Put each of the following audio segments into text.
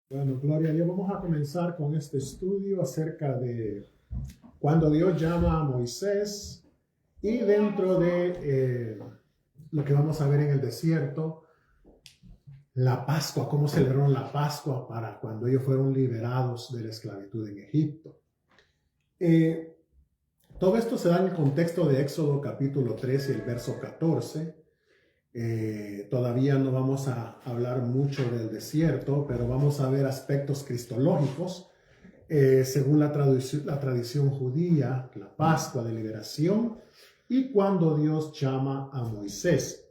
Bueno, gloria a Dios. Vamos a comenzar con este estudio acerca de cuando Dios llama a Moisés y dentro de lo que vamos a ver en el desierto, la Pascua, cómo celebraron la Pascua para cuando ellos fueron liberados de la esclavitud en Egipto. Eh, Todo esto se da en el contexto de Éxodo capítulo 13 y el verso 14. Todavía no vamos a hablar mucho del desierto, pero vamos a ver aspectos cristológicos. Según la tradición judía, la Pascua de liberación y cuando Dios llama a Moisés.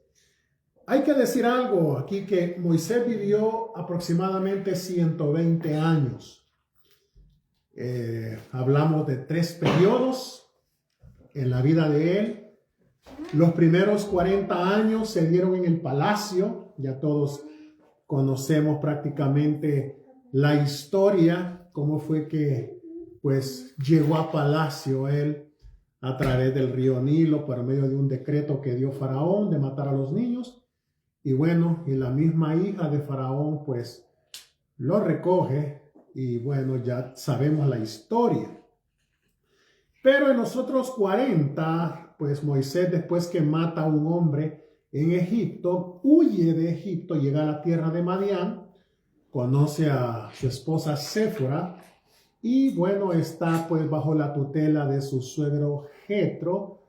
Hay que decir algo aquí, que Moisés vivió aproximadamente 120 años. Hablamos de 3 periodos en la vida de él. Los primeros 40 años se dieron en el palacio. Ya todos conocemos prácticamente la historia, cómo fue que pues llegó a palacio él a través del río Nilo por medio de un decreto que dio Faraón de matar a los niños. Y bueno, y la misma hija de Faraón pues lo recoge y bueno, ya sabemos la historia. Pero en los otros 40, pues Moisés, después que mata a un hombre en Egipto, huye de Egipto, llega a la tierra de Madián, conoce a su esposa Séfora y bueno, está pues bajo la tutela de su suegro Jetro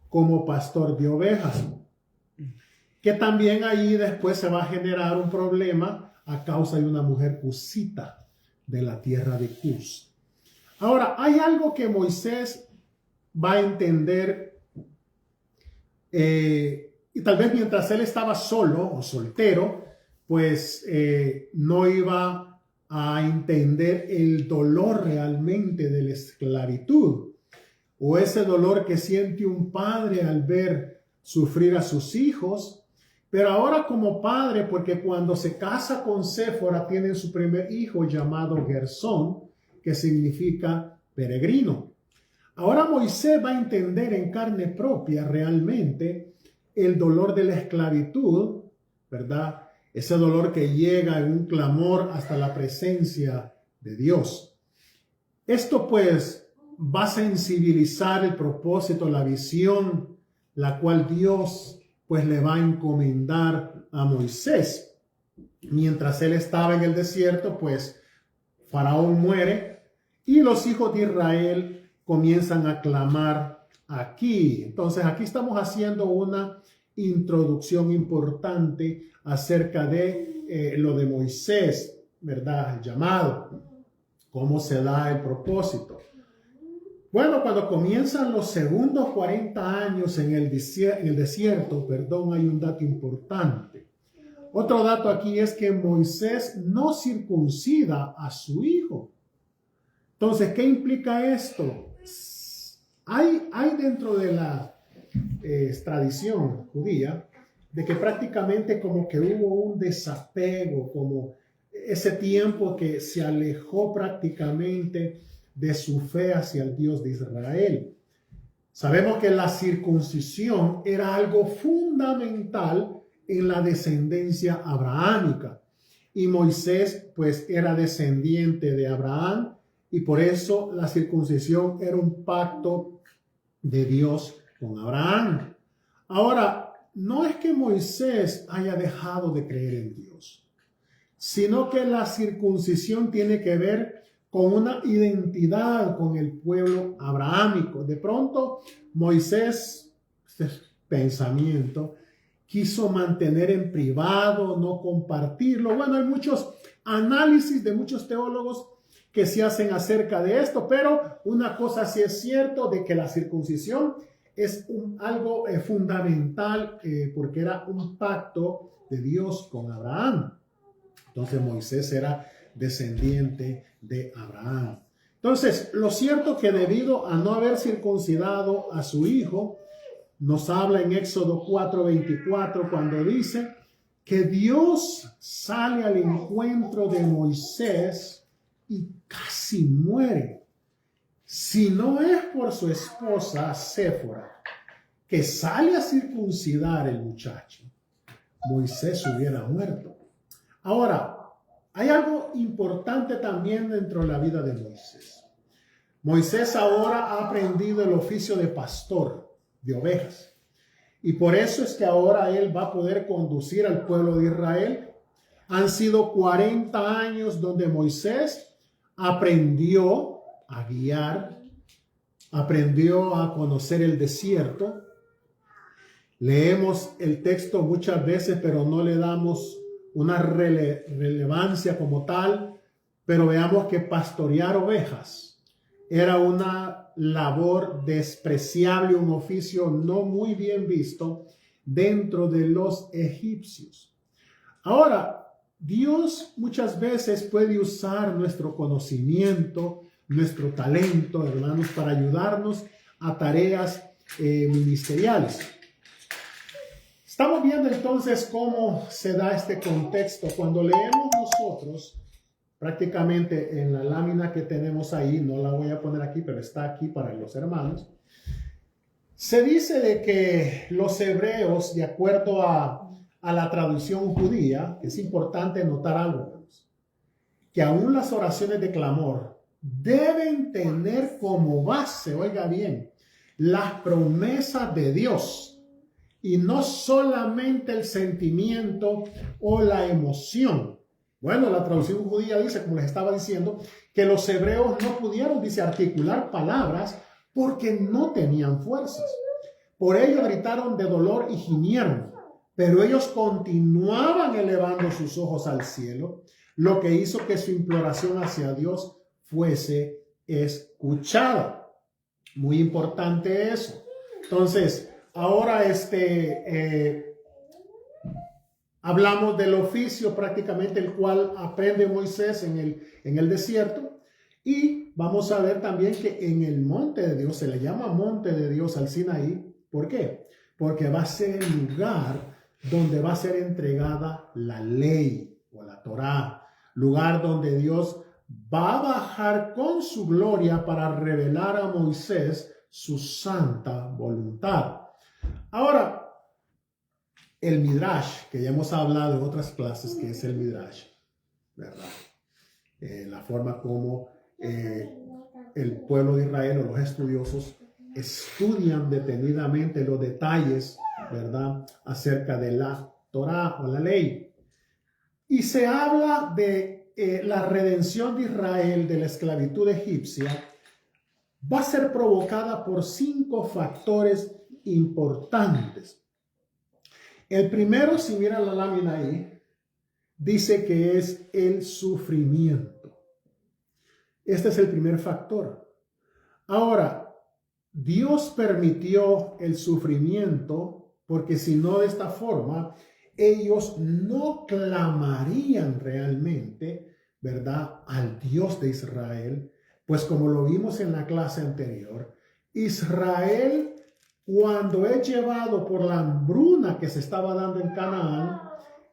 como pastor de ovejas, que también ahí después se va a generar un problema a causa de una mujer cusita de la tierra de Cus. Ahora, hay algo que Moisés va a entender, y tal vez mientras él estaba solo o soltero, pues no iba a entender el dolor realmente de la esclavitud, o ese dolor que siente un padre al ver sufrir a sus hijos. Pero ahora como padre, porque cuando se casa con Séfora tienen su primer hijo llamado Gersón, que significa peregrino. Ahora Moisés va a entender en carne propia realmente el dolor de la esclavitud, ¿verdad? Ese dolor que llega en un clamor hasta la presencia de Dios. Esto pues va a sensibilizar el propósito, la visión, la cual Dios pues le va a encomendar a Moisés. Mientras él estaba en el desierto, pues Faraón muere y los hijos de Israel comienzan a clamar aquí. Entonces aquí estamos haciendo una introducción importante acerca de lo de Moisés, ¿verdad? El llamado, cómo se da el propósito. Bueno, cuando comienzan los segundos 40 años en el desierto, hay un dato importante. Otro dato aquí es que Moisés no circuncida a su hijo. Entonces, ¿qué implica esto? Hay dentro de la tradición judía de que prácticamente como que hubo un desapego, como ese tiempo que se alejó prácticamente de su fe hacia el Dios de Israel. Sabemos que la circuncisión era algo fundamental en la descendencia abrahámica y Moisés pues era descendiente de Abraham y por eso la circuncisión era un pacto de Dios con Abraham. Ahora, no es que Moisés haya dejado de creer en Dios, sino que la circuncisión tiene que ver con una identidad con el pueblo abrahámico. De pronto, Moisés, este pensamiento, quiso mantener en privado, no compartirlo. Bueno, hay muchos análisis de muchos teólogos que se hacen acerca de esto, pero una cosa sí es cierto, de que la circuncisión es algo fundamental porque era un pacto de Dios con Abraham. Entonces Moisés era descendiente de Abraham. Entonces, lo cierto que debido a no haber circuncidado a su hijo, nos habla en Éxodo 4:24 cuando dice que Dios sale al encuentro de Moisés y casi muere. Si no es por su esposa Séfora, que sale a circuncidar el muchacho, Moisés hubiera muerto. Ahora, hay algo importante también dentro de la vida de Moisés. Moisés ahora ha aprendido el oficio de pastor de ovejas. Y por eso es que ahora él va a poder conducir al pueblo de Israel. Han sido 40 años donde Moisés aprendió a guiar, aprendió a conocer el desierto. Leemos el texto muchas veces, pero no le damos una relevancia como tal. Pero veamos que pastorear ovejas era una labor despreciable, un oficio no muy bien visto dentro de los egipcios. Ahora, Dios muchas veces puede usar nuestro conocimiento, nuestro talento, hermanos, para ayudarnos a tareas ministeriales. Estamos viendo entonces cómo se da este contexto. Cuando leemos nosotros, prácticamente en la lámina que tenemos ahí, no la voy a poner aquí, pero está aquí para los hermanos, se dice de que los hebreos, de acuerdo a la traducción judía, es importante notar algo, que aún las oraciones de clamor deben tener como base, oiga bien, las promesas de Dios y no solamente el sentimiento o la emoción. Bueno, la traducción judía dice, como les estaba diciendo, que los hebreos no pudieron, dice, articular palabras porque no tenían fuerzas. Por ello gritaron de dolor y gimieron, pero ellos continuaban elevando sus ojos al cielo, lo que hizo que su imploración hacia Dios fuese escuchada. Muy importante eso. Entonces, ahora hablamos del oficio prácticamente el cual aprende Moisés en el desierto, y vamos a ver también que en el monte de Dios, se le llama monte de Dios al Sinaí. ¿Por qué? Porque va a ser el lugar donde va a ser entregada la ley o la Torá, lugar donde Dios va a bajar con su gloria para revelar a Moisés su santa voluntad. Ahora, el Midrash, que ya hemos hablado en otras clases, que es el Midrash, ¿verdad? La forma como el pueblo de Israel o los estudiosos estudian detenidamente los detalles, ¿verdad?, acerca de la Torá o la ley. Y se habla de la redención de Israel de la esclavitud egipcia. Va a ser provocada por 5 factores importantes. El primero, si miran la lámina ahí, dice que es el sufrimiento. Este es el primer factor. Ahora, Dios permitió el sufrimiento porque si no, de esta forma, ellos no clamarían realmente, ¿verdad?, al Dios de Israel. Pues como lo vimos en la clase anterior, Israel, cuando es llevado por la hambruna que se estaba dando en Canaán,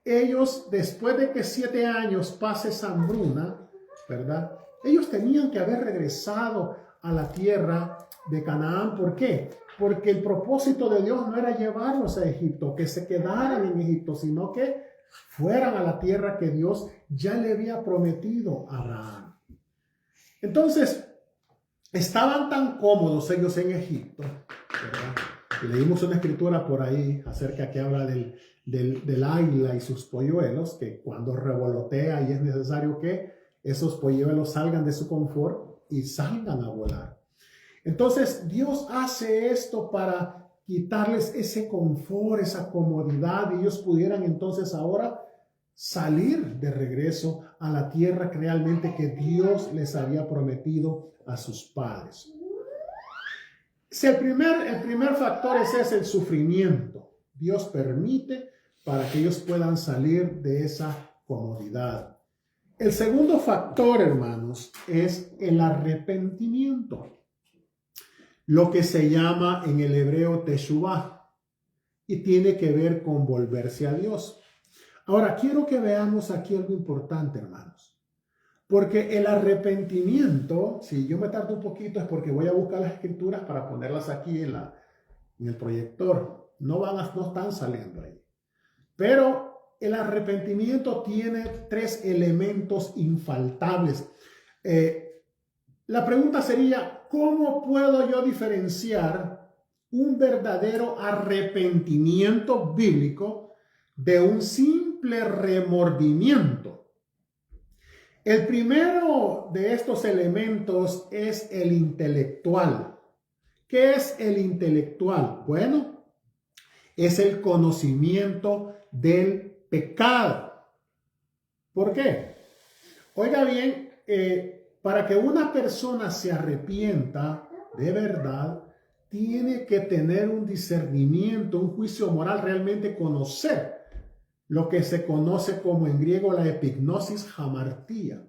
ellos, después de que 7 años pase esa hambruna, ¿verdad?, ellos tenían que haber regresado a la tierra de Canaán. ¿Por qué? Porque el propósito de Dios no era llevarlos a Egipto, que se quedaran en Egipto, sino que fueran a la tierra que Dios ya le había prometido a Abraham. Entonces, estaban tan cómodos ellos en Egipto, ¿verdad? Y leímos una escritura por ahí acerca que habla del águila y sus polluelos, que cuando revolotea y es necesario que esos polluelos salgan de su confort y salgan a volar. Entonces, Dios hace esto para quitarles ese confort, esa comodidad, y ellos pudieran entonces ahora salir de regreso a la tierra que realmente que Dios les había prometido a sus padres. Si el primer factor es el sufrimiento. Dios permite para que ellos puedan salir de esa comodidad. El segundo factor, hermanos, es el arrepentimiento, lo que se llama en el hebreo teshuvah, y tiene que ver con volverse a Dios. Ahora, quiero que veamos aquí algo importante, hermanos, porque el arrepentimiento, si yo me tardo un poquito es porque voy a buscar las escrituras para ponerlas aquí en el proyector. No están saliendo ahí. Pero el arrepentimiento tiene tres elementos infaltables. La pregunta sería, ¿cómo puedo yo diferenciar un verdadero arrepentimiento bíblico de un simple remordimiento? El primero de estos elementos es el intelectual. ¿Qué es el intelectual? Bueno, es el conocimiento del pecado. ¿Por qué? Oiga bien, para que una persona se arrepienta de verdad, tiene que tener un discernimiento, un juicio moral, realmente conocer lo que se conoce como en griego la epignosis hamartía.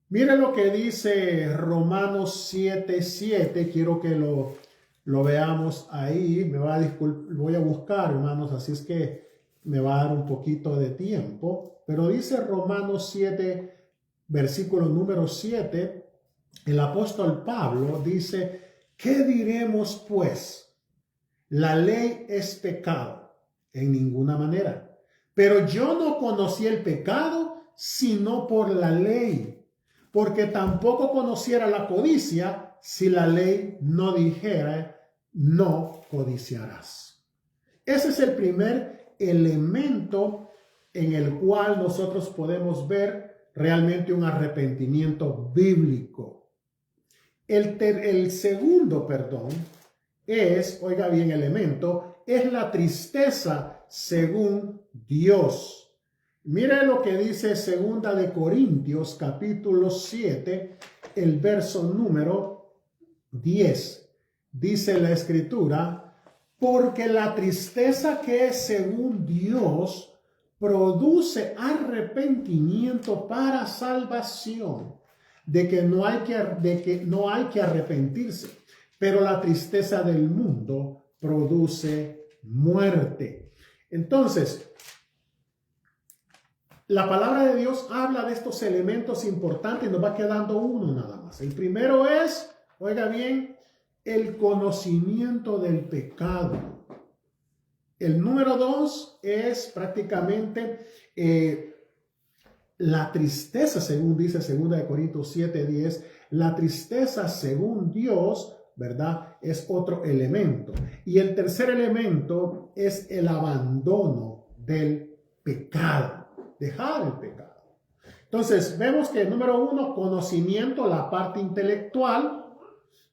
Mire lo que dice Romanos 7:7. Quiero que lo veamos ahí. Voy a buscar, hermanos, así es que me va a dar un poquito de tiempo. Pero dice Romanos 7, versículo número 7, el apóstol Pablo dice, ¿qué diremos pues? ¿La ley es pecado? En ninguna manera. Pero yo no conocí el pecado sino por la ley, porque tampoco conociera la codicia si la ley no dijera, no codiciarás. Ese es el primer elemento en el cual nosotros podemos ver realmente un arrepentimiento bíblico. El segundo, es, oiga bien, elemento, es la tristeza según Dios. Mire lo que dice 2 de Corintios, capítulo 7, el verso número 10. Dice la Escritura, porque la tristeza que es según Dios produce arrepentimiento para salvación, de que no hay que arrepentirse, pero la tristeza del mundo produce muerte. Entonces, la palabra de Dios habla de estos elementos importantes y nos va quedando uno nada más. El primero es, oiga bien, el conocimiento del pecado. El número 2 es prácticamente la tristeza, según dice 2 de Corintios 7:10. La tristeza según Dios, ¿verdad? Es otro elemento. Y el tercer elemento es el abandono del pecado. Dejar el pecado. Entonces, vemos que número 1, conocimiento, la parte intelectual.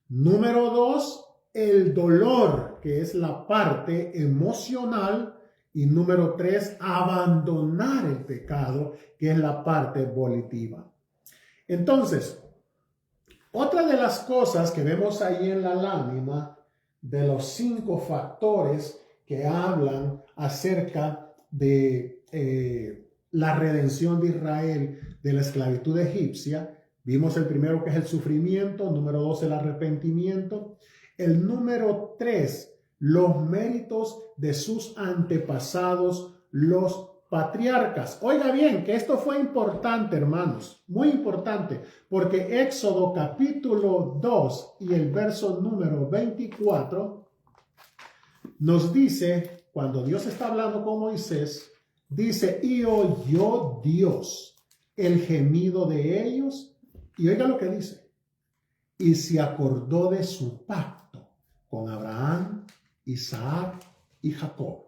Número 2, el dolor, que es la parte emocional. Y número 3, abandonar el pecado, que es la parte volitiva. Entonces, otra de las cosas que vemos ahí en la lámina, de los 5 factores que hablan acerca de la redención de Israel de la esclavitud egipcia. Vimos el primero, que es el sufrimiento. Número 2, el arrepentimiento. El número 3, los méritos de sus antepasados, los patriarcas. Oiga bien, que esto fue importante, hermanos, muy importante, porque Éxodo capítulo 2 y el verso número 24 nos dice, cuando Dios está hablando con Moisés, dice, y oyó Dios el gemido de ellos, y oiga lo que dice, y se acordó de su pacto con Abraham, Isaac y Jacob.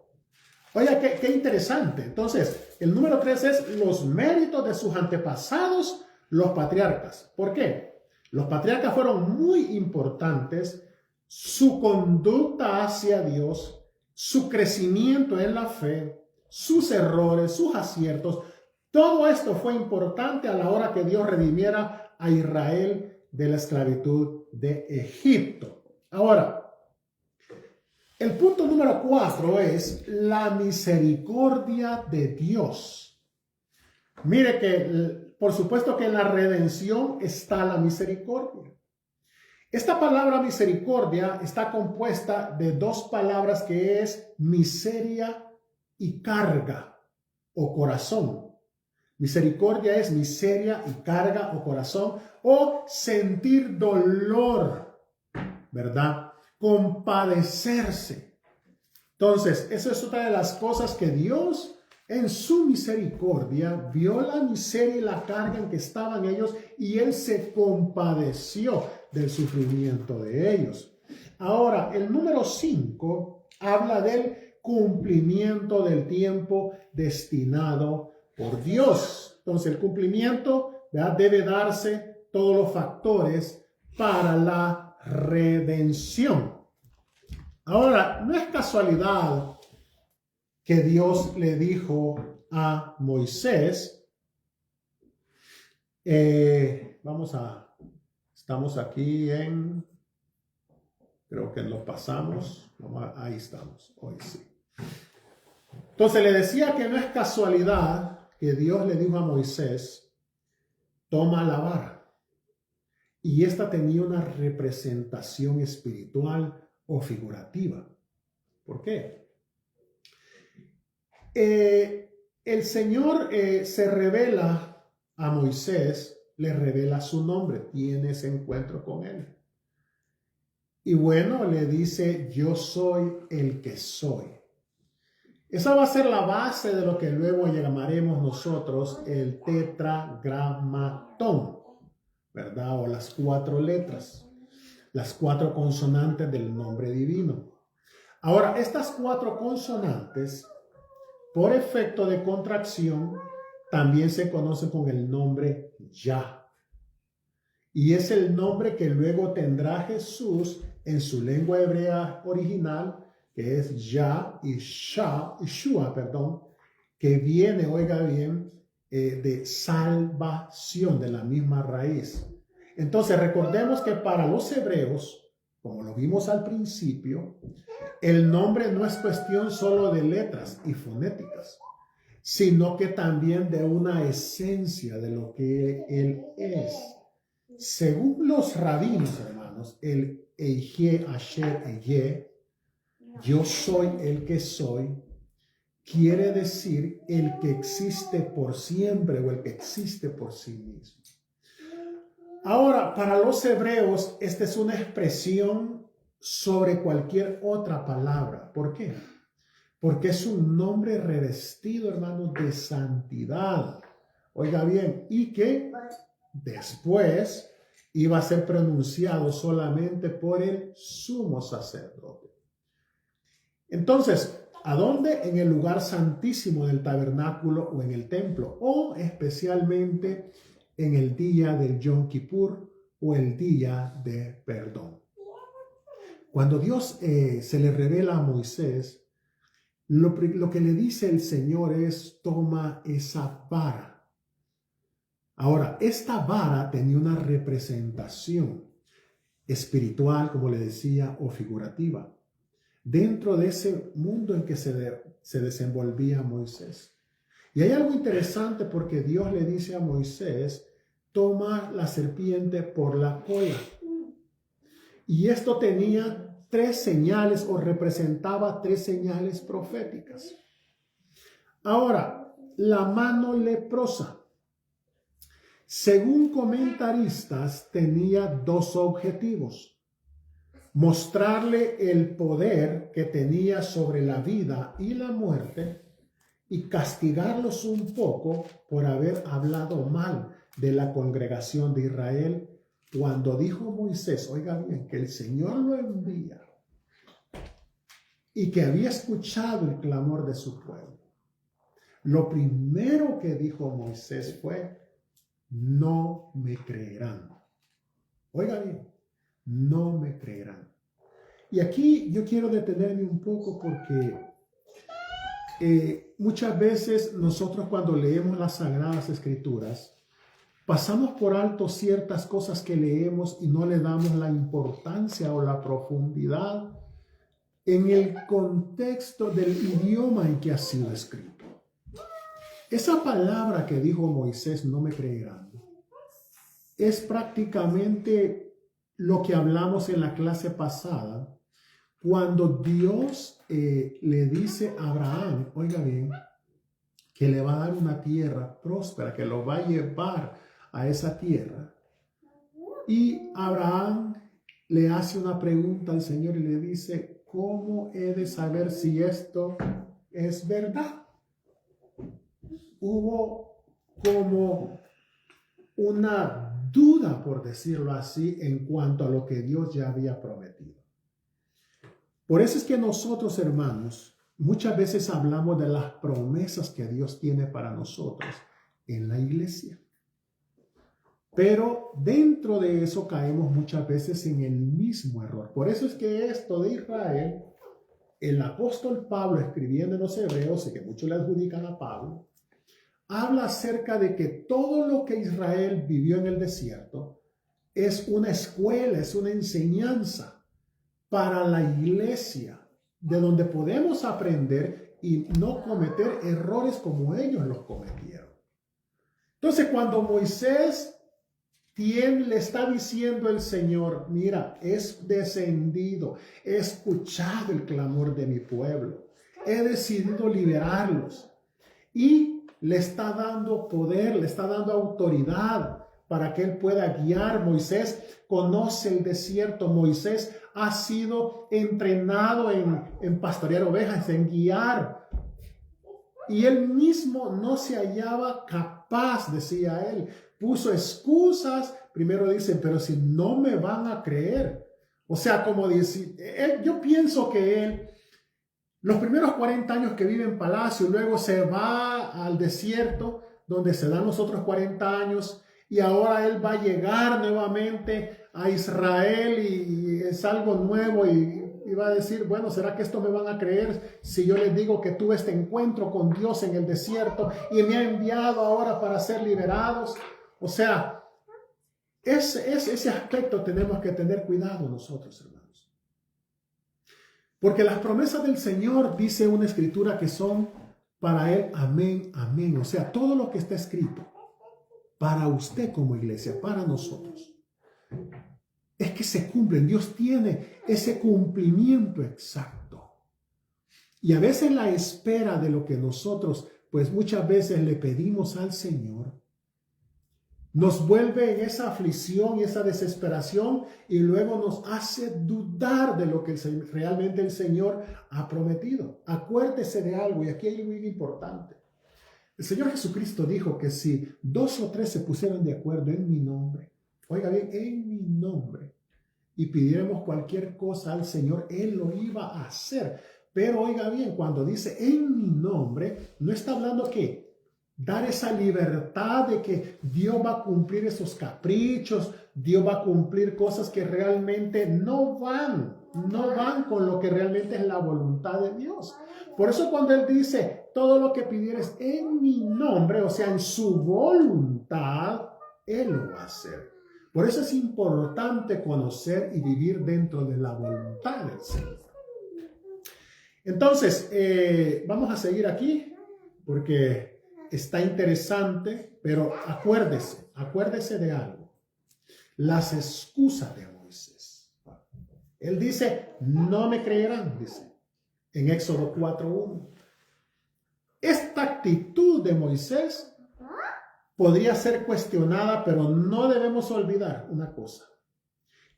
Oiga, qué interesante. Entonces, el número 3 es los méritos de sus antepasados, los patriarcas. ¿Por qué? Los patriarcas fueron muy importantes, su conducta hacia Dios, su crecimiento en la fe, sus errores, sus aciertos, todo esto fue importante a la hora que Dios redimiera a Israel de la esclavitud de Egipto. Ahora, el punto número 4 es la misericordia de Dios. Mire que, por supuesto que en la redención está la misericordia. Esta palabra misericordia está compuesta de 2 palabras que es miseria y carga o corazón. Misericordia es miseria y carga o corazón, o sentir dolor, ¿verdad? Compadecerse. Entonces, eso es otra de las cosas que Dios En su misericordia vio la miseria y la carga en que estaban ellos y Él se compadeció del sufrimiento de ellos. Ahora, el número 5 habla del cumplimiento del tiempo destinado por Dios. Entonces, el cumplimiento, ¿verdad?, debe darse todos los factores para la redención. Ahora, no es casualidad que Dios le dijo a Moisés, estamos aquí creo que lo pasamos, ahí estamos, hoy sí. Entonces le decía que no es casualidad que Dios le dijo a Moisés, toma la vara. Y esta tenía una representación espiritual o figurativa. ¿Por qué? El Señor se revela a Moisés, le revela su nombre, tiene ese encuentro con él. Y bueno, le dice, yo soy el que soy. Esa va a ser la base de lo que luego llamaremos nosotros el tetragramatón, ¿verdad? O las 4 letras, las 4 consonantes del nombre divino. Ahora, estas 4 consonantes, por efecto de contracción, también se conocen con el nombre Yah. Y es el nombre que luego tendrá Jesús en su lengua hebrea original, que es Yah y Shua, que viene, oiga bien, de salvación, de la misma raíz. Entonces, recordemos que para los hebreos, como lo vimos al principio, el nombre no es cuestión solo de letras y fonéticas, sino que también de una esencia de lo que él es. Según los rabinos, hermanos, el Eje Asher Eje, yo soy el que soy, quiere decir el que existe por siempre o el que existe por sí mismo. Ahora, para los hebreos, esta es una expresión sobre cualquier otra palabra. ¿Por qué? Porque es un nombre revestido, hermanos, de santidad. Oiga bien, y que después iba a ser pronunciado solamente por el sumo sacerdote. Entonces, ¿a dónde? En el lugar santísimo del tabernáculo o en el templo, o especialmente en el día del Yom Kippur o el día de perdón. Cuando Dios se le revela a Moisés, lo que le dice el Señor es, toma esa vara. Ahora, esta vara tenía una representación espiritual, como le decía, o figurativa, dentro de ese mundo en que se desenvolvía Moisés. Y hay algo interesante porque Dios le dice a Moisés, toma la serpiente por la cola. Y esto tenía 3 señales o representaba 3 señales proféticas. Ahora, la mano leprosa. Según comentaristas, tenía 2 objetivos. Mostrarle el poder que tenía sobre la vida y la muerte y castigarlos un poco por haber hablado mal de la congregación de Israel cuando dijo Moisés, oiga bien, que el Señor lo envía y que había escuchado el clamor de su pueblo. Lo primero que dijo Moisés fue, no me creerán. Oiga bien, no me creerán. Y aquí yo quiero detenerme un poco porque muchas veces nosotros cuando leemos las Sagradas Escrituras, pasamos por alto ciertas cosas que leemos y no le damos la importancia o la profundidad en el contexto del idioma en que ha sido escrito. Esa palabra que dijo Moisés, no me creerán, es prácticamente lo que hablamos en la clase pasada, cuando Dios le dice a Abraham, oiga bien, que le va a dar una tierra próspera, que lo va a llevar a esa tierra. Y Abraham le hace una pregunta al Señor y le dice, ¿cómo he de saber si esto es verdad? hubo como una duda, por decirlo así, en cuanto a lo que Dios ya había prometido. Por eso es que nosotros, hermanos, muchas veces hablamos de las promesas que Dios tiene para nosotros en la iglesia. Pero dentro de eso caemos muchas veces en el mismo error. Por eso es que esto de Israel, el apóstol Pablo escribiendo en los Hebreos, y que muchos le adjudican a Pablo, habla acerca de que todo lo que Israel vivió en el desierto es una escuela, es una enseñanza para la iglesia, de donde podemos aprender y no cometer errores como ellos los cometieron. Entonces, cuando Moisés le está diciendo el Señor, mira, es descendido, he escuchado el clamor de mi pueblo, he decidido liberarlos, y le está dando poder, le está dando autoridad para que él pueda guiar. Moisés conoce el desierto, Moisés ha sido entrenado en pastorear ovejas, en guiar, y él mismo no se hallaba capaz, decía él. Puso excusas, primero dice, pero si no me van a creer. O sea, como dice, yo pienso que él, los primeros 40 años que vive en palacio, luego se va al desierto, donde se dan los otros 40 años, y ahora él va a llegar nuevamente a Israel y es algo nuevo, y va a decir, bueno, ¿será que esto me van a creer si yo les digo que tuve este encuentro con Dios en el desierto y me ha enviado ahora para ser liberados? O sea, ese aspecto tenemos que tener cuidado nosotros, hermanos. Porque las promesas del Señor, dice una escritura, que son para Él, amén, amén. O sea, todo lo que está escrito para usted como iglesia, para nosotros, es que se cumplen. Dios tiene ese cumplimiento exacto. Y a veces la espera de lo que nosotros, pues muchas veces le pedimos al Señor, nos vuelve en esa aflicción y esa desesperación, y luego nos hace dudar de lo que realmente el Señor ha prometido. Acuérdese de algo, y aquí hay algo muy importante. El Señor Jesucristo dijo que si 2 o 3 se pusieran de acuerdo en mi nombre, oiga bien, en mi nombre, y pidiéramos cualquier cosa al Señor, Él lo iba a hacer. Pero oiga bien, cuando dice en mi nombre, no está hablando que dar esa libertad de que Dios va a cumplir esos caprichos, Dios va a cumplir cosas que realmente no van con lo que realmente es la voluntad de Dios. Por eso cuando Él dice, todo lo que pidieres en mi nombre, o sea, en su voluntad, Él lo va a hacer. Por eso es importante conocer y vivir dentro de la voluntad del Señor. Entonces, vamos a seguir aquí, porque está interesante, pero acuérdese de algo. Las excusas de Moisés. Él dice, no me creerán, dice, en Éxodo 4:1. Esta actitud de Moisés podría ser cuestionada, pero no debemos olvidar una cosa,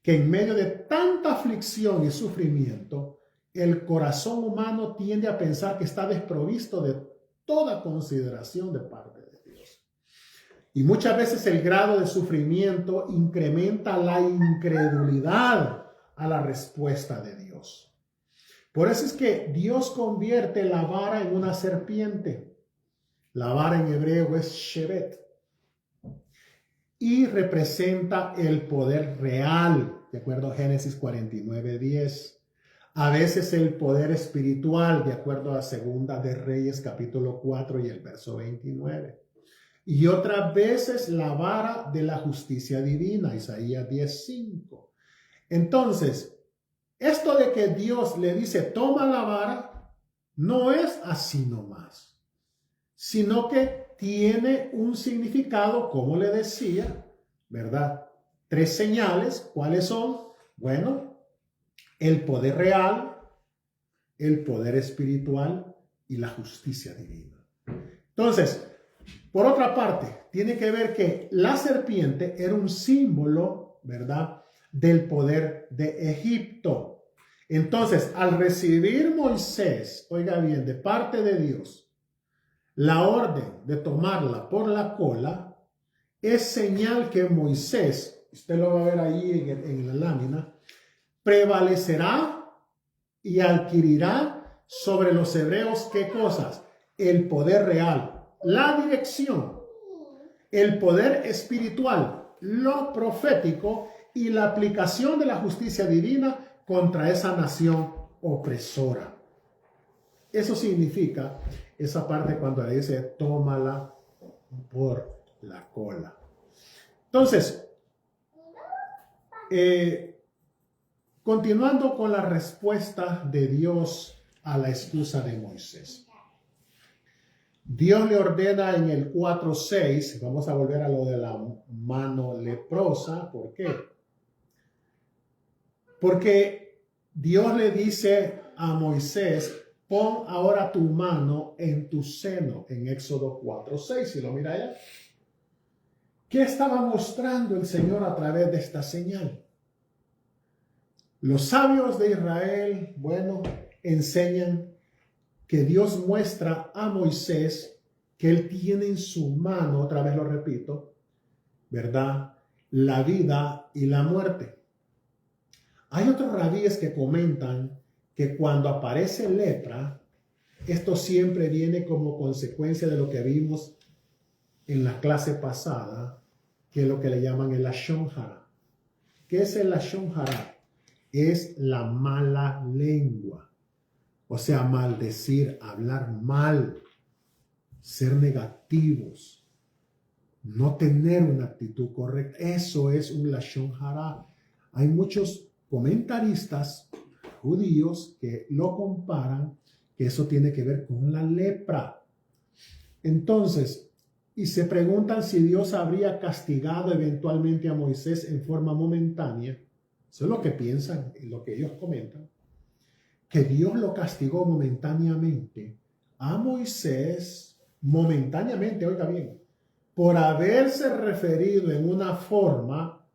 que en medio de tanta aflicción y sufrimiento, el corazón humano tiende a pensar que está desprovisto de toda consideración de parte de Dios. Y muchas veces el grado de sufrimiento incrementa la incredulidad a la respuesta de Dios. Por eso es que Dios convierte la vara en una serpiente. La vara en hebreo es shevet, y representa el poder real, de acuerdo a Génesis 49:10. A veces el poder espiritual, de acuerdo a Segunda de Reyes, capítulo 4 y el verso 29. Y otras veces la vara de la justicia divina, Isaías 10:5. Entonces, esto de que Dios le dice, toma la vara, no es así nomás, sino que tiene un significado, como le decía, ¿verdad? 3 señales, ¿cuáles son? Bueno, el poder real, el poder espiritual y la justicia divina. Entonces, por otra parte, tiene que ver que la serpiente era un símbolo, ¿verdad?, del poder de Egipto. Entonces, al recibir Moisés, oiga bien, de parte de Dios, La orden de tomarla por la cola es señal que Moisés, usted lo va a ver ahí en la lámina, prevalecerá y adquirirá sobre los hebreos, ¿qué cosas? El poder real, la dirección, el poder espiritual, lo profético y la aplicación de la justicia divina contra esa nación opresora. Eso significa esa parte cuando le dice tómala por la cola. Entonces, continuando con la respuesta de Dios a la excusa de Moisés. Dios le ordena en el 4:6, vamos a volver a lo de la mano leprosa. ¿Por qué? Porque Dios le dice a Moisés, pon ahora tu mano en tu seno, en Éxodo 4:6, si lo mira allá. ¿Qué estaba mostrando el Señor a través de esta señal? Los sabios de Israel, enseñan que Dios muestra a Moisés que él tiene en su mano, otra vez lo repito, ¿verdad?, la vida y la muerte. Hay otros rabíes que comentan que cuando aparece lepra, esto siempre viene como consecuencia de lo que vimos en la clase pasada, que es lo que le llaman el Lashon Hara. ¿Qué es el Lashon Hara? Es la mala lengua. O sea, maldecir, hablar mal, ser negativos, no tener una actitud correcta. Eso es un Lashon Hara. Hay muchos comentaristas judíos que lo comparan, que eso tiene que ver con la lepra. Entonces, y se preguntan si Dios habría castigado eventualmente a Moisés en forma momentánea. Eso es lo que piensan y lo que ellos comentan. Que Dios lo castigó momentáneamente a Moisés, momentáneamente, oiga bien, por haberse referido en una forma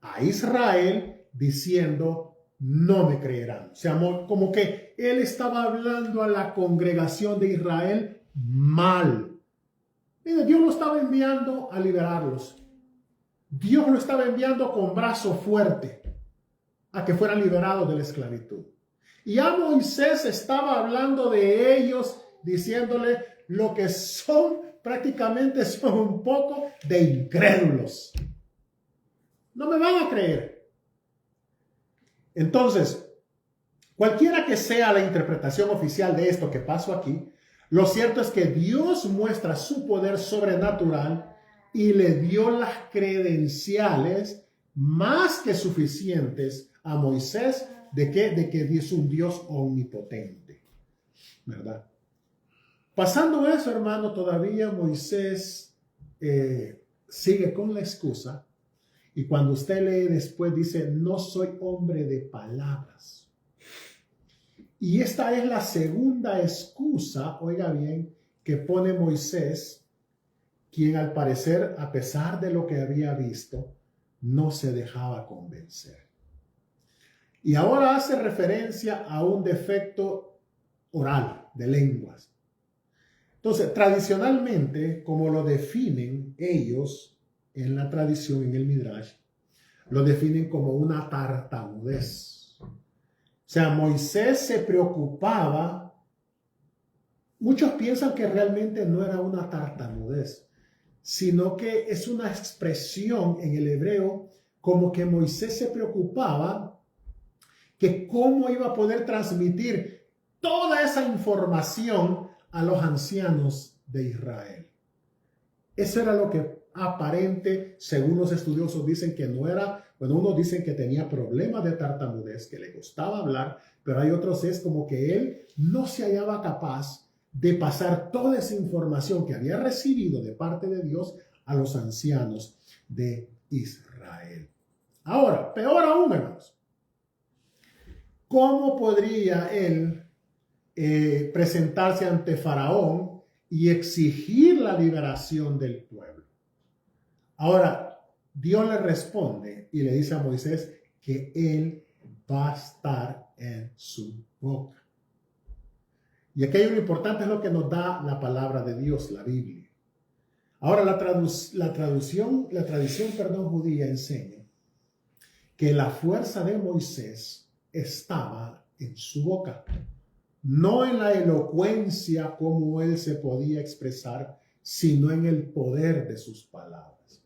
a Israel diciendo, no me creerán. O sea, como que él estaba hablando a la congregación de Israel mal. Mire, Dios lo estaba enviando a liberarlos. Dios lo estaba enviando con brazo fuerte a que fueran liberados de la esclavitud. Y a Moisés estaba hablando de ellos, diciéndole lo que son, prácticamente son un poco de incrédulos. No me van a creer. Entonces, cualquiera que sea la interpretación oficial de esto que pasó aquí, lo cierto es que Dios muestra su poder sobrenatural y le dio las credenciales más que suficientes a Moisés de que es un Dios omnipotente, ¿verdad? Pasando eso, hermano, todavía Moisés sigue con la excusa, y cuando usted lee después dice, no soy hombre de palabras. Y esta es la segunda excusa, oiga bien, que pone Moisés, quien al parecer, a pesar de lo que había visto, no se dejaba convencer. Y ahora hace referencia a un defecto oral, de lenguas. Entonces, tradicionalmente, como lo definen ellos en la tradición, en el Midrash, lo definen como una tartamudez. O sea, Moisés se preocupaba. Muchos piensan que realmente no era una tartamudez, sino que es una expresión en el hebreo como que Moisés se preocupaba que cómo iba a poder transmitir toda esa información a los ancianos de Israel. Eso era lo que aparente, según los estudiosos dicen que no era, unos dicen que tenía problemas de tartamudez, que le costaba hablar, pero hay otros es como que él no se hallaba capaz de pasar toda esa información que había recibido de parte de Dios a los ancianos de Israel. Ahora, peor aún, hermanos, ¿cómo podría él presentarse ante Faraón y exigir la liberación del pueblo? Ahora, Dios le responde y le dice a Moisés que él va a estar en su boca. Y aquello lo importante es lo que nos da la palabra de Dios, la Biblia. Ahora, la tradición judía enseña que la fuerza de Moisés estaba en su boca, no en la elocuencia como él se podía expresar, sino en el poder de sus palabras.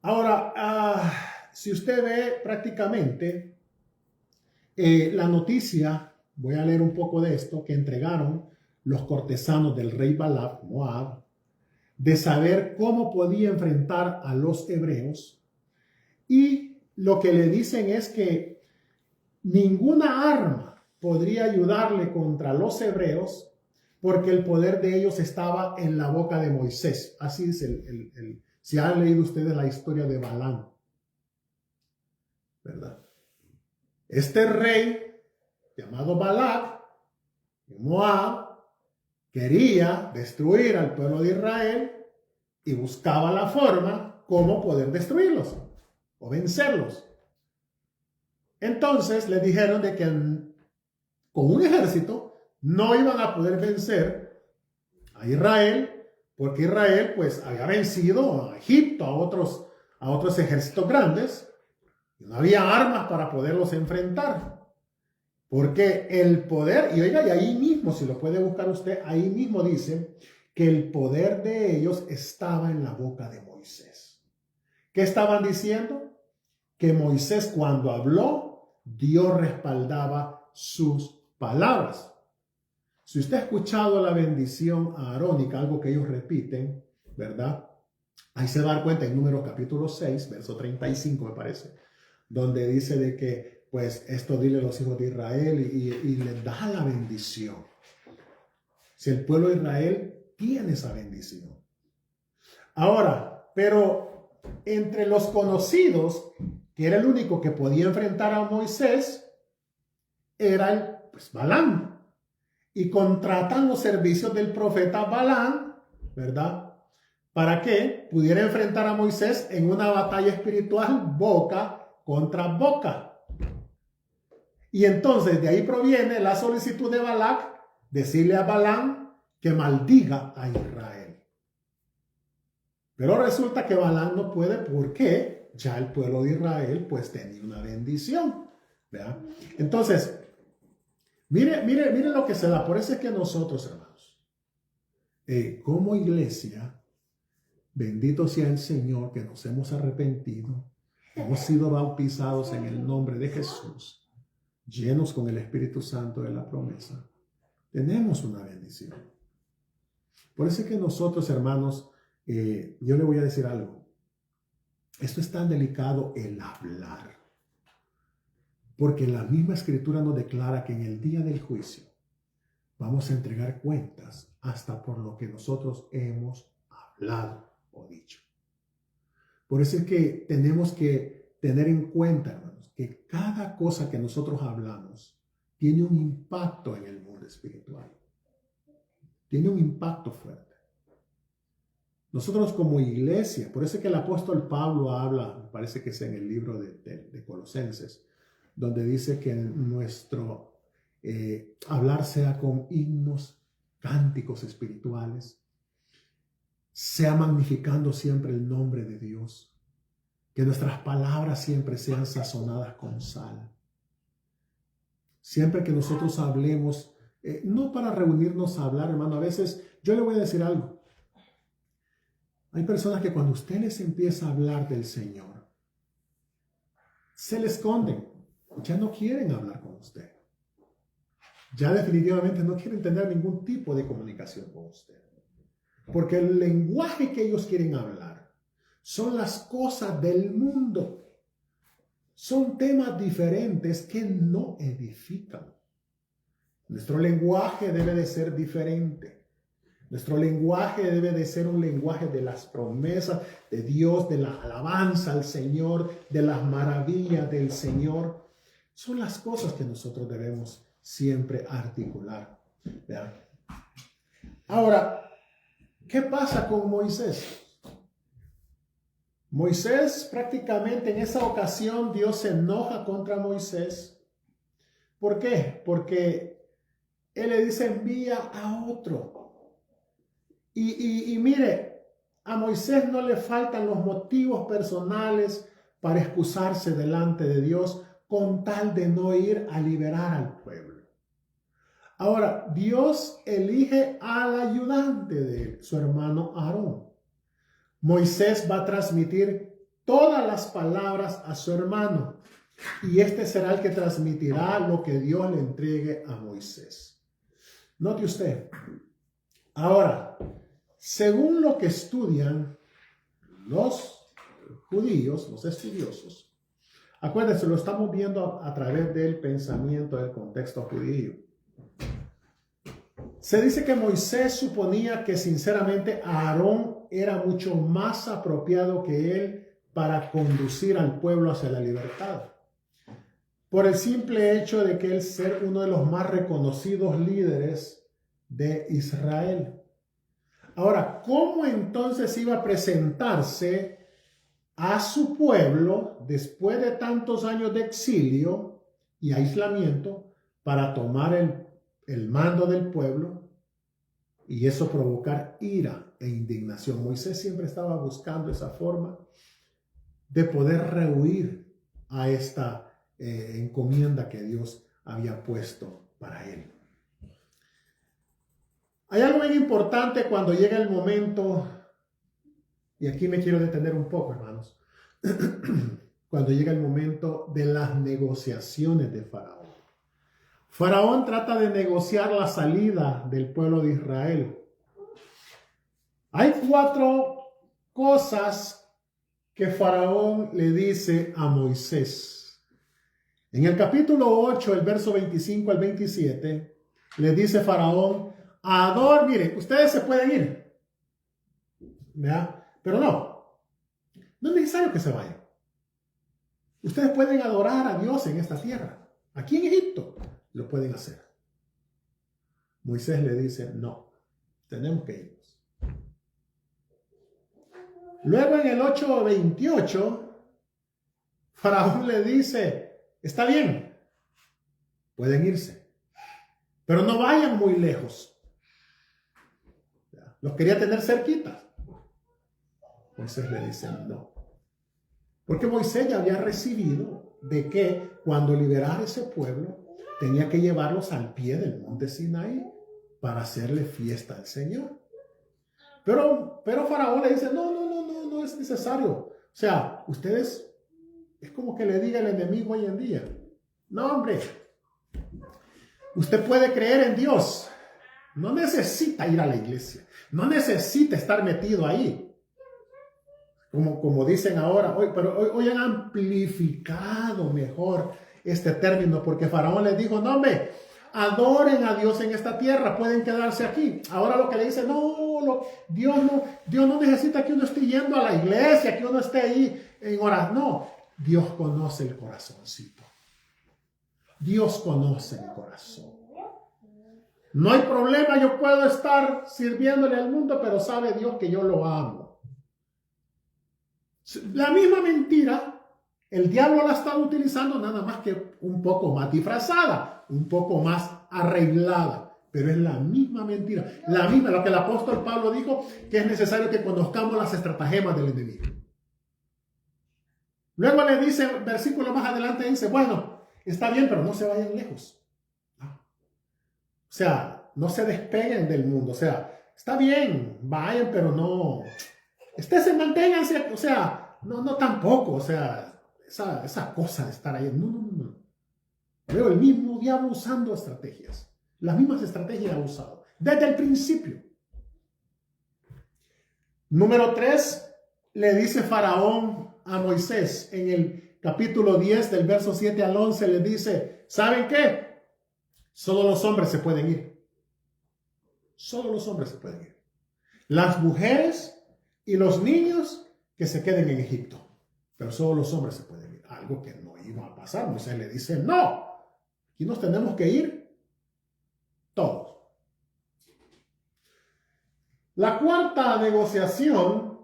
Ahora, si usted ve prácticamente la noticia, voy a leer un poco de esto, que entregaron los cortesanos del rey Balac, Moab, de saber cómo podía enfrentar a los hebreos, y lo que le dicen es que ninguna arma podría ayudarle contra los hebreos porque el poder de ellos estaba en la boca de Moisés. Así dice si han leído ustedes la historia de Balaam, ¿verdad? Este rey llamado Balac, de Moab, quería destruir al pueblo de Israel y buscaba la forma cómo poder destruirlos o vencerlos. Entonces le dijeron de que con un ejército no iban a poder vencer a Israel, porque Israel pues había vencido a Egipto, a otros ejércitos grandes, y no había armas para poderlos enfrentar. Porque el poder, y oiga, y ahí mismo, si lo puede buscar usted, ahí mismo dice que el poder de ellos estaba en la boca de Moisés. ¿Qué estaban diciendo? Que Moisés cuando habló, Dios respaldaba sus palabras. Si usted ha escuchado la bendición arónica, algo que ellos repiten, ¿verdad? Ahí se va a dar cuenta en Números capítulo 6, verso 35 me parece, donde dice de que, pues, esto dile a los hijos de Israel y les da la bendición. Si el pueblo de Israel tiene esa bendición. Ahora, pero entre los conocidos, que era el único que podía enfrentar a Moisés, era Balaam. Y contratan los servicios del profeta Balaam, ¿verdad? Para que pudiera enfrentar a Moisés en una batalla espiritual boca contra boca. Y entonces de ahí proviene la solicitud de Balac, decirle a Balaam que maldiga a Israel. Pero resulta que Balaam no puede porque ya el pueblo de Israel pues tenía una bendición, ¿verdad? Entonces, mire lo que se da. Por eso es que nosotros, hermanos, como iglesia, bendito sea el Señor que nos hemos arrepentido, hemos sido bautizados en el nombre de Jesús, llenos con el Espíritu Santo de la promesa, tenemos una bendición. Por eso es que nosotros, hermanos, yo le voy a decir algo. Esto es tan delicado el hablar. Porque la misma Escritura nos declara que en el día del juicio vamos a entregar cuentas hasta por lo que nosotros hemos hablado o dicho. Por eso es que tenemos que tener en cuenta, hermanos, que cada cosa que nosotros hablamos tiene un impacto en el mundo espiritual. Tiene un impacto fuerte. Nosotros como iglesia, por eso es que el apóstol Pablo habla, me parece que es en el libro de Colosenses, donde dice que nuestro hablar sea con himnos, cánticos espirituales, sea magnificando siempre el nombre de Dios, que nuestras palabras siempre sean sazonadas con sal. Siempre que nosotros hablemos, no para reunirnos a hablar, hermano, a veces yo le voy a decir algo. Hay personas que cuando usted les empieza a hablar del Señor, se le esconden. Ya no quieren hablar con usted. Ya definitivamente no quieren tener ningún tipo de comunicación con usted. Porque el lenguaje que ellos quieren hablar son las cosas del mundo. Son temas diferentes que no edifican. Nuestro lenguaje debe de ser diferente. Nuestro lenguaje debe de ser un lenguaje de las promesas de Dios, de la alabanza al Señor, de las maravillas del Señor. Son las cosas que nosotros debemos siempre articular. ¿Vean? Ahora, ¿qué pasa con Moisés? Moisés prácticamente en esa ocasión Dios se enoja contra Moisés. ¿Por qué? Porque Él le dice, envía a otro. Y mire, a Moisés no le faltan los motivos personales para excusarse delante de Dios con tal de no ir a liberar al pueblo. Ahora, Dios elige al ayudante de él, su hermano Aarón. Moisés va a transmitir todas las palabras a su hermano y este será el que transmitirá lo que Dios le entregue a Moisés. Note usted. Ahora, según lo que estudian los judíos, los estudiosos, acuérdense, lo estamos viendo a través del pensamiento del contexto judío. Se dice que Moisés suponía que sinceramente Aarón era mucho más apropiado que él para conducir al pueblo hacia la libertad, por el simple hecho de que él ser uno de los más reconocidos líderes de Israel. Ahora, ¿cómo entonces iba a presentarse a su pueblo después de tantos años de exilio y aislamiento para tomar el mando del pueblo y eso provocar ira e indignación? Moisés siempre estaba buscando esa forma de poder rehuir a esta encomienda que Dios había puesto para él. Hay algo bien importante cuando llega el momento, y aquí me quiero detener un poco, hermanos, cuando llega el momento de las negociaciones de Faraón. Faraón trata de negociar la salida del pueblo de Israel. Hay 4 cosas que Faraón le dice a Moisés. En el capítulo 8, el verso 25 al 27, le dice Faraón, miren, ustedes se pueden ir, ¿verdad? Pero no es necesario que se vayan. Ustedes pueden adorar a Dios en esta tierra. Aquí en Egipto lo pueden hacer. Moisés le dice, no, tenemos que irnos. Luego en el 8:28, Faraón le dice, está bien, pueden irse, pero no vayan muy lejos. Los quería tener cerquitas. Moisés le dice, no. Porque Moisés ya había recibido de que cuando liberara ese pueblo, tenía que llevarlos al pie del monte Sinaí para hacerle fiesta al Señor. Pero Faraón le dice, no es necesario. O sea, ustedes, es como que le diga el enemigo hoy en día, no hombre, usted puede creer en Dios, no necesita ir a la iglesia, no necesita estar metido ahí. Como dicen ahora, hoy han amplificado mejor este término, porque Faraón les dijo, no hombre, adoren a Dios en esta tierra, pueden quedarse aquí. Ahora lo que le dice, Dios no necesita que uno esté yendo a la iglesia, que uno esté ahí en horas. No, Dios conoce el corazoncito. Dios conoce el corazón. No hay problema, yo puedo estar sirviéndole al mundo, pero sabe Dios que yo lo amo. La misma mentira, el diablo la está utilizando nada más que un poco más disfrazada, un poco más arreglada, pero es la misma mentira, la misma, lo que el apóstol Pablo dijo, que es necesario que conozcamos las estratagemas del enemigo. Luego le dice, versículo más adelante dice, bueno, está bien, pero no se vayan lejos. O sea, no se despeguen del mundo. O sea, está bien, vayan, pero no. Ustedes manténganse, o sea, no tampoco. O sea, esa cosa de estar ahí. No. Veo el mismo diablo usando estrategias. Las mismas estrategias ha usado. Desde el principio. Número 3, le dice Faraón a Moisés en el capítulo 10 del verso 7 al 11, le dice, ¿saben qué? Solo los hombres se pueden ir. Solo los hombres se pueden ir. Las mujeres y los niños que se queden en Egipto. Pero solo los hombres se pueden ir. Algo que no iba a pasar. Moisés le dice, no. Aquí nos tenemos que ir todos. La cuarta negociación,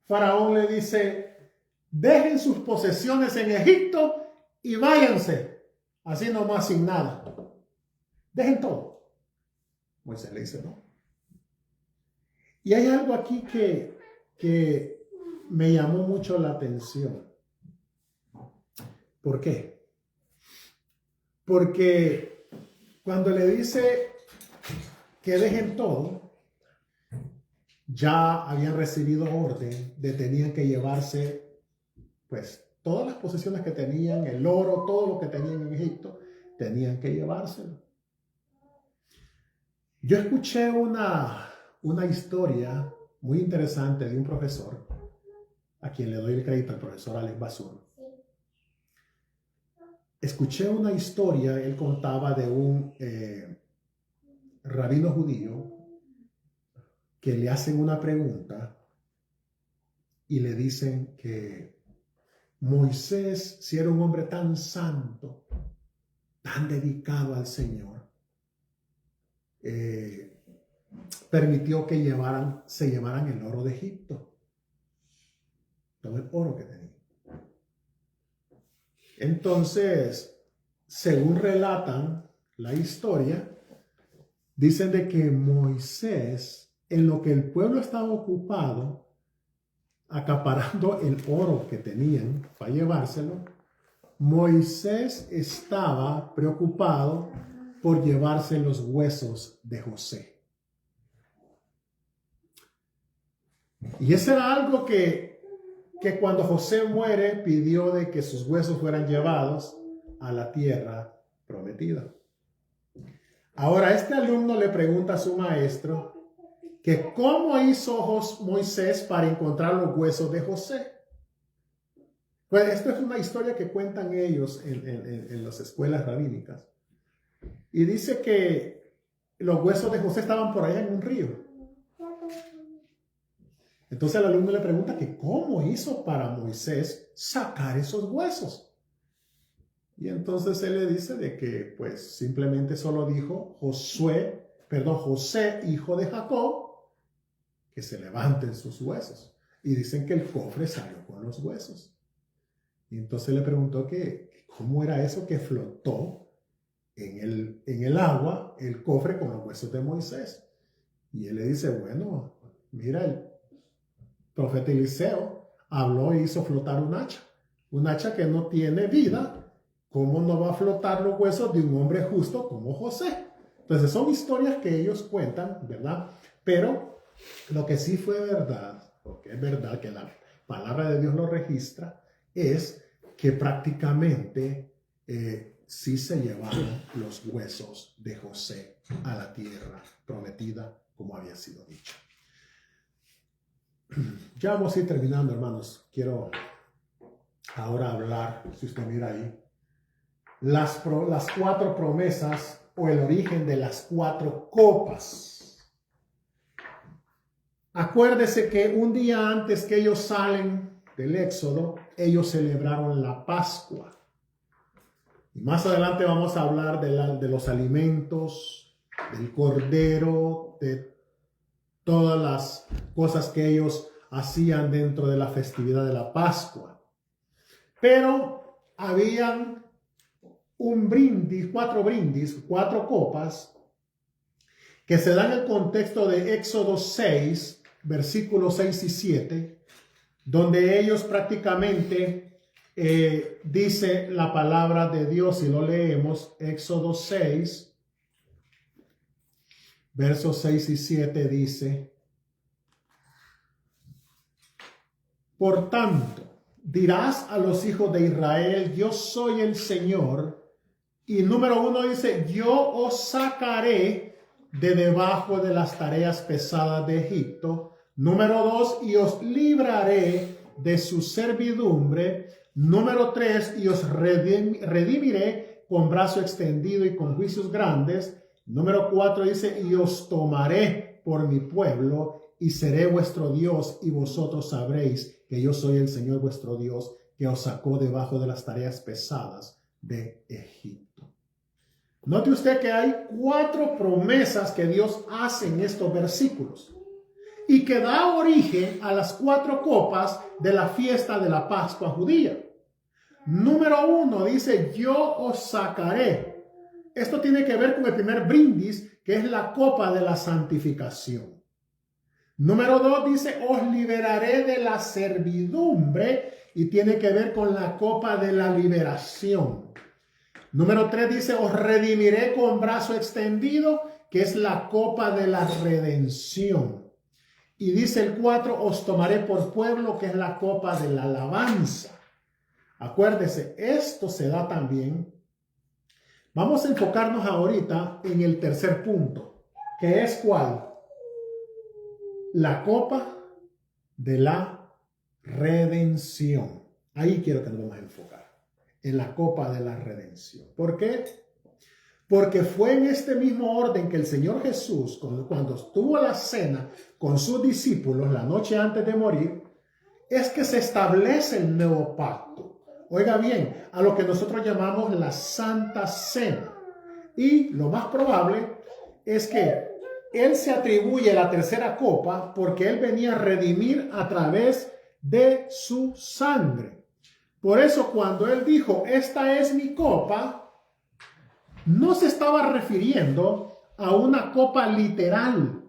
Faraón le dice, dejen sus posesiones en Egipto y váyanse. Así nomás sin nada. Dejen todo. Moisés le dice no. Y hay algo aquí que me llamó mucho la atención. ¿Por qué? Porque cuando le dice que dejen todo, ya habían recibido orden de tenían que llevarse pues todas las posesiones que tenían, el oro, todo lo que tenían en Egipto, tenían que llevárselo. Yo escuché una historia muy interesante de un profesor, a quien le doy el crédito, al profesor Alex Basur. Escuché una historia, él contaba de un rabino judío que le hacen una pregunta y le dicen que Moisés, si era un hombre tan santo, tan dedicado al Señor, permitió que se llevaran el oro de Egipto, todo el oro que tenía. Entonces, según relatan la historia, dicen de que Moisés, en lo que el pueblo estaba ocupado, acaparando el oro que tenían para llevárselo, Moisés estaba preocupado por llevarse los huesos de José. Y eso era algo que cuando José muere pidió de que sus huesos fueran llevados a la tierra prometida. Ahora este alumno le pregunta a su maestro que cómo hizo Moisés para encontrar los huesos de José. Pues esto es una historia que cuentan ellos en las escuelas rabínicas. Y dice que los huesos de José estaban por allá en un río. Entonces el alumno le pregunta que cómo hizo para Moisés sacar esos huesos. Y entonces él le dice de que pues simplemente solo dijo José, hijo de Jacob, que se levanten sus huesos. Y dicen que el cofre salió con los huesos. Y entonces le preguntó que cómo era eso que flotó en el agua el cofre con los huesos de Moisés. Y él le dice, bueno, mira, el profeta Eliseo habló e hizo flotar un hacha que no tiene vida. ¿Cómo no va a flotar los huesos de un hombre justo como José? Entonces son historias que ellos cuentan, ¿verdad? Pero lo que sí fue verdad, porque es verdad que la palabra de Dios lo registra, es que prácticamente sí se llevaron los huesos de José a la tierra prometida, como había sido dicho. Ya vamos a ir terminando, hermanos. Quiero ahora hablar, si usted mira ahí, las 4 promesas o el origen de las 4 copas. Acuérdese que un día antes que ellos salen del Éxodo, ellos celebraron la Pascua. Y más adelante vamos a hablar de los alimentos, del cordero, de todas las cosas que ellos hacían dentro de la festividad de la Pascua. Pero habían 4 copas que se dan en el contexto de Éxodo 6, versículos 6 y 7, donde ellos prácticamente dice la palabra de Dios, y lo leemos, Éxodo 6, versos 6 y 7 dice, por tanto, dirás a los hijos de Israel, yo soy el Señor. Y número 1 dice, yo os sacaré de debajo de las tareas pesadas de Egipto. Número 2, y os libraré de su servidumbre. Número 3, y os redimiré con brazo extendido y con juicios grandes. Número 4 dice, y os tomaré por mi pueblo y seré vuestro Dios, y vosotros sabréis que yo soy el Señor vuestro Dios, que os sacó debajo de las tareas pesadas de Egipto. Note usted que hay 4 promesas que Dios hace en estos versículos y que da origen a las 4 copas de la fiesta de la Pascua judía. Número 1 dice, yo os sacaré. Esto tiene que ver con el primer brindis que es la copa de la santificación. Número 2 dice, os liberaré de la servidumbre, y tiene que ver con la copa de la liberación. Número 3 dice, os redimiré con brazo extendido, que es la copa de la redención. Y dice el 4, os tomaré por pueblo, que es la copa de la alabanza. Acuérdese, esto se da también. Vamos a enfocarnos ahorita en el tercer punto, que es ¿cuál? La copa de la redención. Ahí quiero que nos vamos a enfocar, en la copa de la redención. ¿Por qué? Porque fue en este mismo orden que el Señor Jesús, cuando estuvo a la cena con sus discípulos la noche antes de morir, es que se establece el nuevo pacto. Oiga bien, a lo que nosotros llamamos la Santa Cena. Y lo más probable es que Él se atribuye la tercera copa porque Él venía a redimir a través de su sangre. Por eso cuando Él dijo, esta es mi copa, no se estaba refiriendo a una copa literal,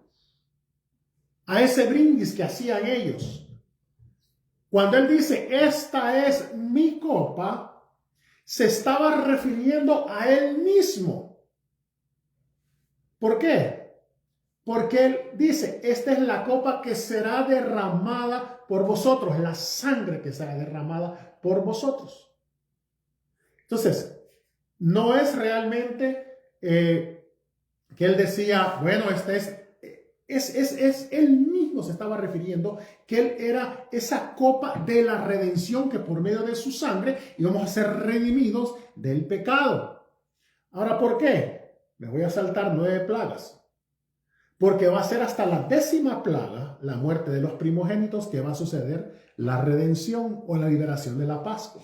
a ese brindis que hacían ellos. Cuando Él dice, esta es mi copa, se estaba refiriendo a Él mismo. ¿Por qué? Porque Él dice, esta es la copa que será derramada por vosotros, la sangre que será derramada por vosotros. Entonces, no es realmente que Él decía, bueno, esta es Él mismo se estaba refiriendo que Él era esa copa de la redención que por medio de su sangre íbamos a ser redimidos del pecado. Ahora, ¿por qué? Me voy a saltar 9 plagas. Porque va a ser hasta la 10ª plaga, la muerte de los primogénitos, que va a suceder la redención o la liberación de la Pascua.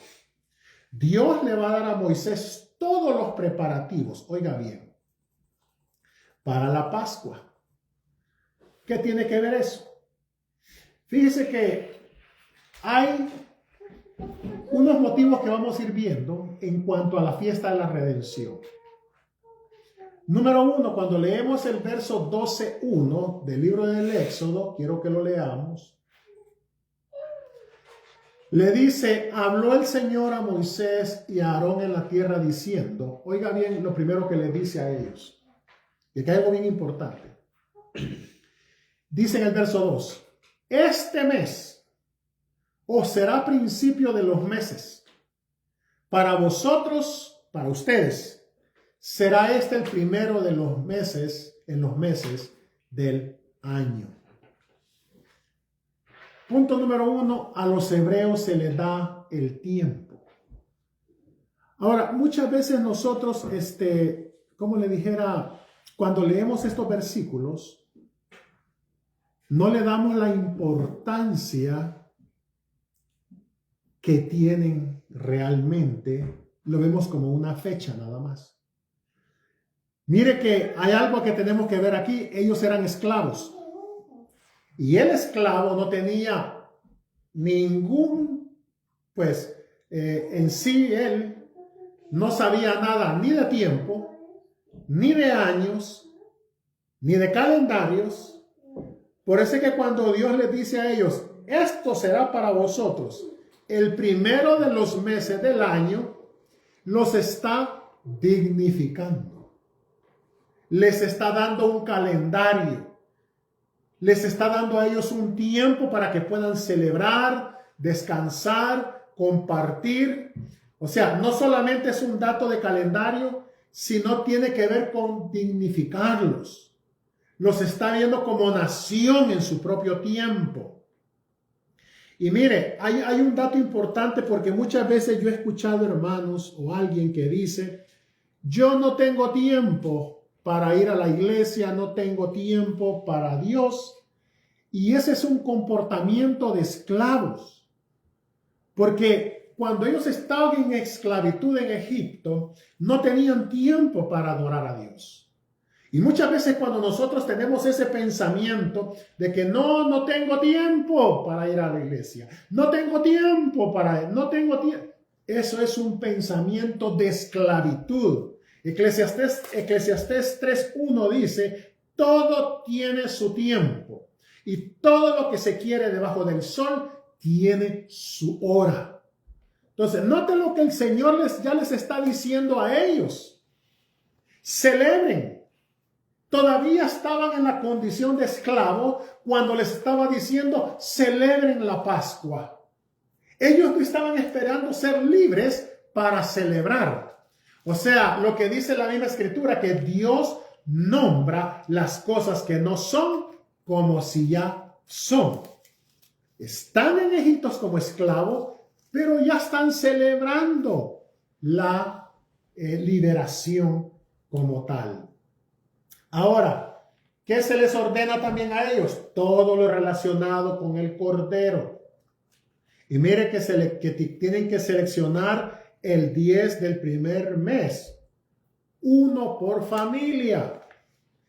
Dios le va a dar a Moisés todos los preparativos, oiga bien, para la Pascua. ¿Qué tiene que ver eso? Fíjese que hay unos motivos que vamos a ir viendo en cuanto a la fiesta de la redención. Número 1, cuando leemos el verso 12:1 del libro del Éxodo, quiero que lo leamos. Le dice, habló el Señor a Moisés y a Aarón en la tierra diciendo, oiga bien lo primero que le dice a ellos, que hay algo bien importante. Dice en el verso 2, este mes os será principio de los meses. Para vosotros, para ustedes, será este el primero de los meses, en los meses del año. Punto número 1, a los hebreos se les da el tiempo. Ahora, muchas veces nosotros, como le dijera, cuando leemos estos versículos, no le damos la importancia que tienen realmente, lo vemos como una fecha nada más. Mire que hay algo que tenemos que ver aquí, ellos eran esclavos. Y el esclavo no tenía ningún, en sí él no sabía nada ni de tiempo, ni de años, ni de calendarios. Por eso es que cuando Dios les dice a ellos, esto será para vosotros el primero de los meses del año, los está dignificando. Les está dando un calendario. Les está dando a ellos un tiempo para que puedan celebrar, descansar, compartir. O sea, no solamente es un dato de calendario, sino tiene que ver con dignificarlos. Los está viendo como nación en su propio tiempo. Y mire, hay un dato importante porque muchas veces yo he escuchado hermanos o alguien que dice, yo no tengo tiempo para ir a la iglesia, no tengo tiempo para Dios. Y ese es un comportamiento de esclavos. Porque cuando ellos estaban en esclavitud en Egipto, no tenían tiempo para adorar a Dios. Y muchas veces cuando nosotros tenemos ese pensamiento de que no tengo tiempo para ir a la iglesia, no tengo tiempo. Eso es un pensamiento de esclavitud. Eclesiastés 3:1 dice, todo tiene su tiempo y todo lo que se quiere debajo del sol tiene su hora. Entonces, noten lo que el Señor ya les está diciendo a ellos. Celebren. Todavía estaban en la condición de esclavo cuando les estaba diciendo, celebren la Pascua. Ellos no estaban esperando ser libres para celebrar. O sea, lo que dice la misma Escritura, que Dios nombra las cosas que no son como si ya son. Están en Egipto como esclavos, pero ya están celebrando la liberación como tal. Ahora, ¿qué se les ordena también a ellos? Todo lo relacionado con el Cordero. Y mire que tienen que seleccionar el 10 del primer mes. Uno por familia.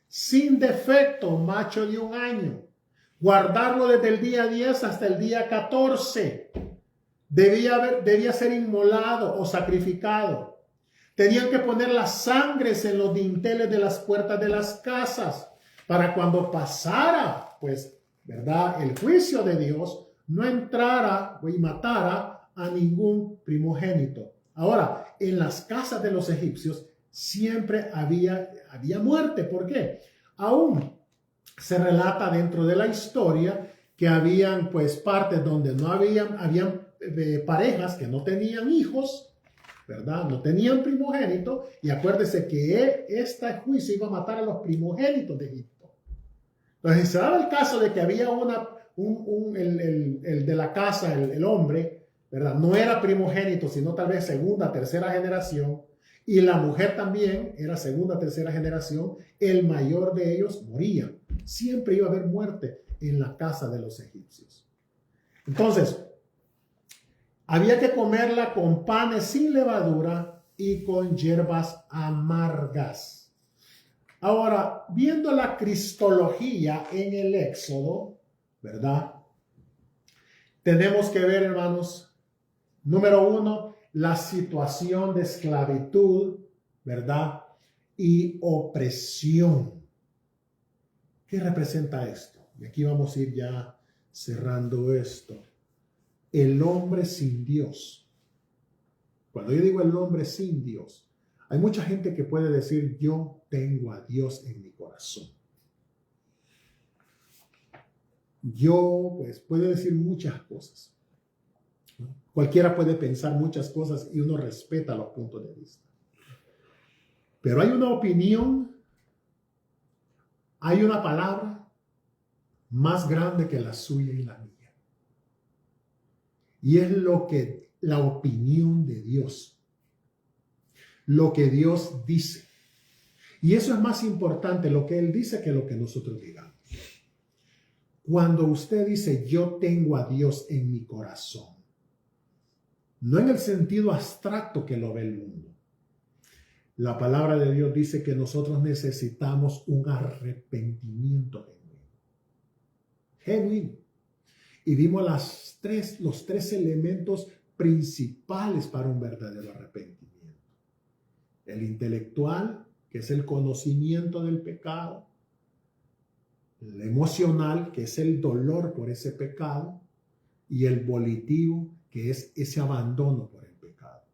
Sin defecto, macho de 1 año. Guardarlo desde el día 10 hasta el día 14. Debía ser inmolado o sacrificado. Tenían que poner las sangres en los dinteles de las puertas de las casas para cuando pasara, pues, ¿verdad?, el juicio de Dios, no entrara y matara a ningún primogénito. Ahora, en las casas de los egipcios siempre había muerte. ¿Por qué? Aún se relata dentro de la historia que habían, pues, partes donde no habían parejas que no tenían hijos, ¿verdad? No tenían primogénito, y acuérdese que este juicio iba a matar a los primogénitos de Egipto. Entonces, se daba el caso de que había el de la casa, el hombre, ¿verdad? No era primogénito, sino tal vez segunda, tercera generación, y la mujer también era segunda, tercera generación, el mayor de ellos moría. Siempre iba a haber muerte en la casa de los egipcios. Entonces, había que comerla con panes sin levadura y con hierbas amargas. Ahora, viendo la cristología en el Éxodo, ¿verdad? Tenemos que ver, hermanos, número 1, la situación de esclavitud, ¿verdad? Y opresión. ¿Qué representa esto? Y aquí vamos a ir ya cerrando esto. El hombre sin Dios. Cuando yo digo el hombre sin Dios, hay mucha gente que puede decir, yo tengo a Dios en mi corazón. Yo, pues, puede decir muchas cosas. Cualquiera puede pensar muchas cosas y uno respeta los puntos de vista. Pero hay una opinión, hay una palabra más grande que la suya y la mía. Y es la opinión de Dios. Lo que Dios dice. Y eso es más importante, lo que Él dice, que lo que nosotros digamos. Cuando usted dice, yo tengo a Dios en mi corazón, no en el sentido abstracto que lo ve el mundo. La palabra de Dios dice que nosotros necesitamos un arrepentimiento genuino. Y vimos los tres elementos principales para un verdadero arrepentimiento. El intelectual, que es el conocimiento del pecado. El emocional, que es el dolor por ese pecado. Y el volitivo, que es ese abandono por el pecado.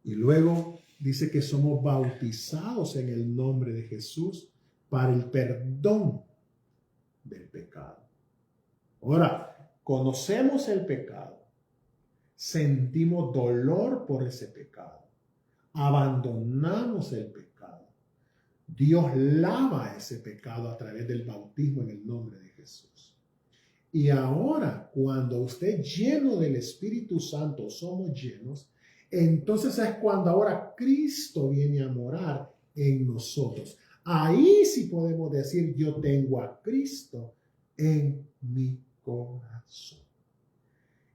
Y luego dice que somos bautizados en el nombre de Jesús para el perdón del pecado. Ahora, conocemos el pecado, sentimos dolor por ese pecado, abandonamos el pecado. Dios lava ese pecado a través del bautismo en el nombre de Jesús. Y ahora, cuando usted lleno del Espíritu Santo, somos llenos, entonces es cuando ahora Cristo viene a morar en nosotros. Ahí sí podemos decir, yo tengo a Cristo en mi corazón.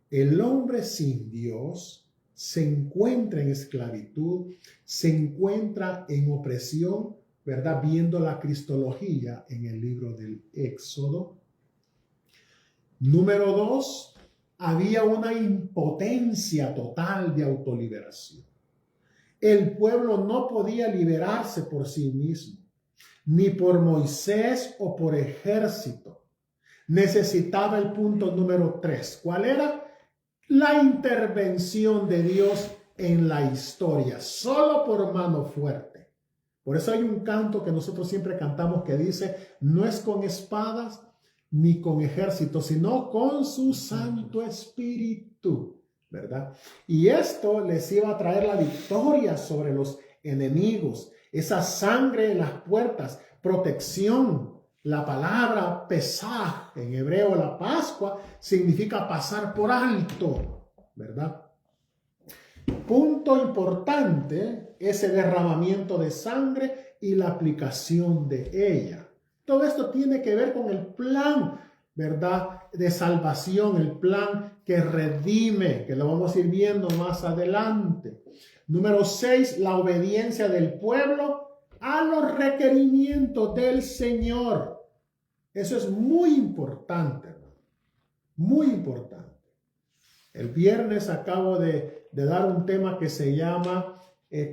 El hombre sin Dios se encuentra en esclavitud, se encuentra en opresión, ¿verdad? Viendo la cristología en el libro del Éxodo. Número 2, había una impotencia total de autoliberación. El pueblo no podía liberarse por sí mismo, ni por Moisés o por ejército. Necesitaba el punto número 3. ¿Cuál era? La intervención de Dios en la historia, solo por mano fuerte. Por eso hay un canto que nosotros siempre cantamos que dice, no es con espadas ni con ejército, sino con su Santo Espíritu, ¿verdad? Y esto les iba a traer la victoria sobre los enemigos, esa sangre en las puertas, protección. La palabra Pesaj, en hebreo la Pascua, significa pasar por alto, ¿verdad? Punto importante, ese derramamiento de sangre y la aplicación de ella. Todo esto tiene que ver con el plan, ¿verdad?, de salvación, el plan que redime, que lo vamos a ir viendo más adelante. Número 6, la obediencia del pueblo a los requerimientos del Señor. Eso es muy importante, hermano. Muy importante. El viernes acabo de dar un tema que se llama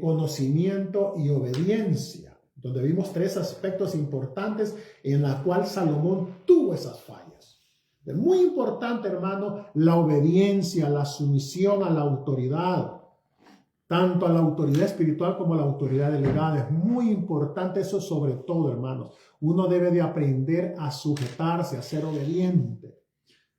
conocimiento y obediencia, donde vimos 3 aspectos importantes en la cual Salomón tuvo esas fallas. Es muy importante, hermano, la obediencia, la sumisión a la autoridad, tanto a la autoridad espiritual como a la autoridad delegada. Es muy importante eso sobre todo, hermanos. Uno debe de aprender a sujetarse, a ser obediente,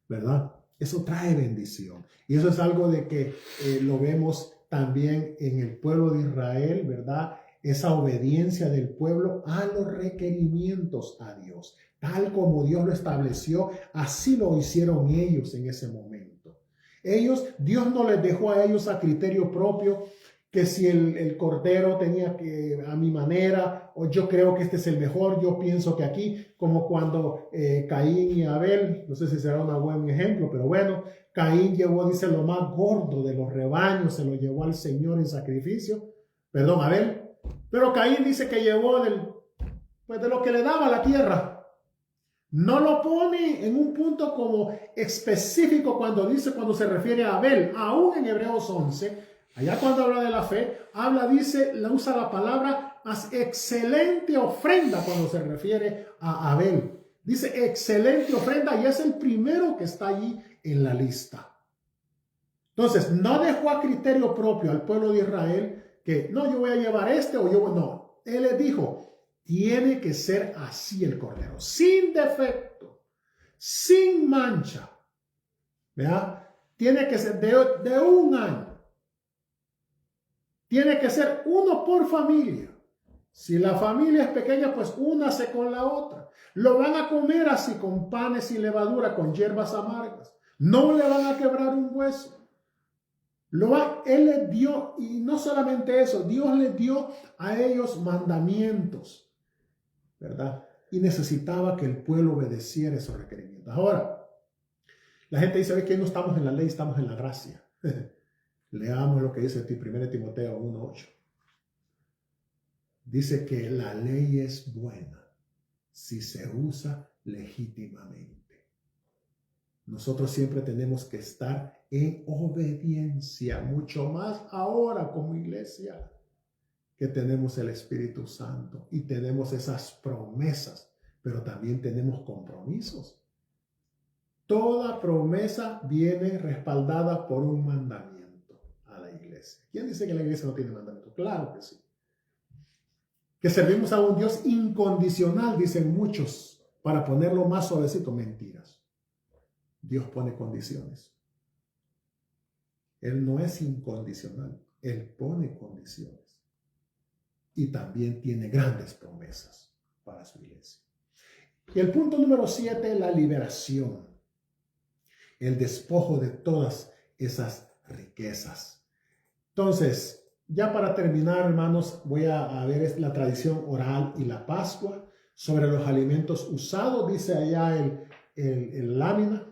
¿verdad? Eso trae bendición. Y eso es algo de que lo vemos también en el pueblo de Israel, ¿verdad? Esa obediencia del pueblo a los requerimientos a Dios. Tal como Dios lo estableció, así lo hicieron ellos en ese momento. Dios no les dejó a ellos a criterio propio, que si el cordero tenía que a mi manera, o yo creo que este es el mejor, yo pienso que aquí, como cuando Caín y Abel, no sé si será un buen ejemplo, pero bueno, Caín llevó, dice, lo más gordo de los rebaños, se lo llevó al Señor en sacrificio, perdón, Abel, pero Caín dice que llevó de lo que le daba la tierra. No lo pone en un punto como específico cuando se refiere a Abel, aún en Hebreos 11, allá cuando habla de la fe, usa la palabra excelente ofrenda cuando se refiere a Abel. Dice excelente ofrenda y es el primero que está allí en la lista. Entonces, no dejó a criterio propio al pueblo de Israel que no, yo voy a llevar no. Él les dijo, tiene que ser así el cordero, sin defecto, sin mancha. ¿Verdad? Tiene que ser de un año. Tiene que ser uno por familia. Si la familia es pequeña, pues únase con la otra. Lo van a comer así, con panes y levadura, con hierbas amargas. No le van a quebrar un hueso. Él les dio, y no solamente eso, Dios les dio a ellos mandamientos, ¿verdad? Y necesitaba que el pueblo obedeciera esos requerimientos. Ahora, la gente dice, ¿sabes qué? No estamos en la ley, estamos en la gracia. Leamos lo que dice 1 Timoteo 1:8. Dice que la ley es buena si se usa legítimamente. Nosotros siempre tenemos que estar en obediencia, mucho más ahora como iglesia, que tenemos el Espíritu Santo y tenemos esas promesas, pero también tenemos compromisos. Toda promesa viene respaldada por un mandamiento a la iglesia. ¿Quién dice que la iglesia no tiene mandamiento? Claro que sí. Que servimos a un Dios incondicional, dicen muchos, para ponerlo más suavecito, mentiras. Dios pone condiciones. Él no es incondicional, Él pone condiciones. Y también tiene grandes promesas para su iglesia. Y el punto número 7, la liberación. El despojo de todas esas riquezas. Entonces, ya para terminar, hermanos, voy a ver la tradición oral y la Pascua sobre los alimentos usados. Dice allá el lámina.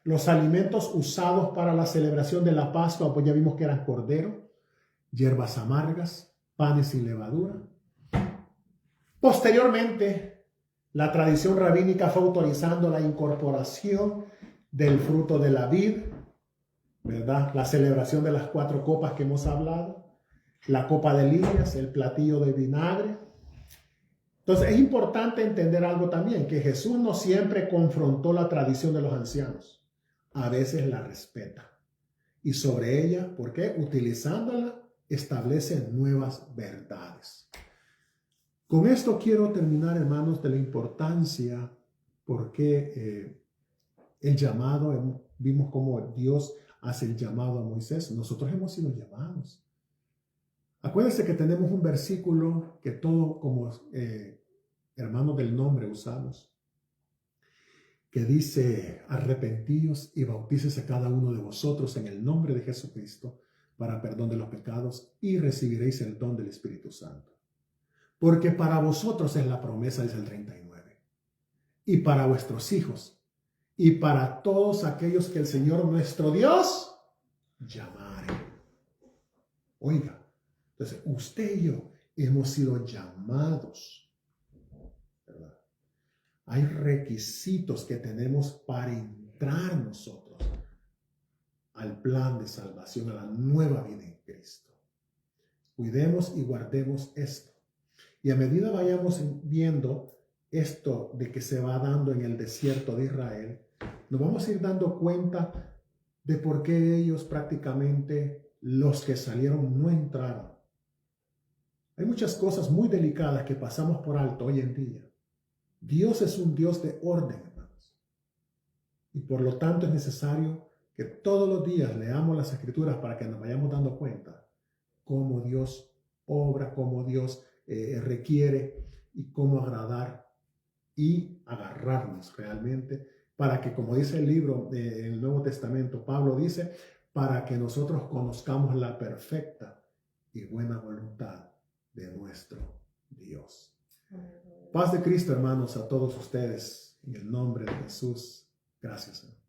Los alimentos usados para la celebración de la Pascua, pues ya vimos que eran cordero, hierbas amargas, panes sin levadura. Posteriormente, la tradición rabínica fue autorizando la incorporación del fruto de la vid, ¿verdad? La celebración de las 4 copas que hemos hablado. la copa de lirias, el platillo de vinagre. Entonces es importante entender algo también, que Jesús no siempre confrontó la tradición de los ancianos, a veces la respeta. Y sobre ella, ¿por qué? Utilizándola, establece nuevas verdades. Con esto quiero terminar, hermanos, de la importancia, porque el llamado, vimos cómo Dios hace el llamado a Moisés. Nosotros hemos sido llamados. Acuérdense que tenemos un versículo que todo como hermanos del nombre usamos, que dice: arrepentíos y bautícese cada uno de vosotros en el nombre de Jesucristo para perdón de los pecados y recibiréis el don del Espíritu Santo. Porque para vosotros es la promesa, dice el 39, y para vuestros hijos, y para todos aquellos que el Señor nuestro Dios llamare. Oiga, entonces usted y yo hemos sido llamados, ¿verdad? Hay requisitos que tenemos para entrar nosotros al plan de salvación, a la nueva vida en Cristo. Cuidemos y guardemos esto. Y a medida vayamos viendo esto de que se va dando en el desierto de Israel, nos vamos a ir dando cuenta de por qué ellos prácticamente, los que salieron, no entraron. Hay muchas cosas muy delicadas que pasamos por alto hoy en día. Dios es un Dios de orden, hermanos. Y por lo tanto es necesario que todos los días leamos las Escrituras para que nos vayamos dando cuenta cómo Dios obra, cómo Dios requiere y cómo agradar y agarrarnos realmente para que, como dice el libro del Nuevo Testamento, Pablo dice, para que nosotros conozcamos la perfecta y buena voluntad de nuestro Dios. Paz de Cristo, hermanos, a todos ustedes, en el nombre de Jesús. Gracias, Señor.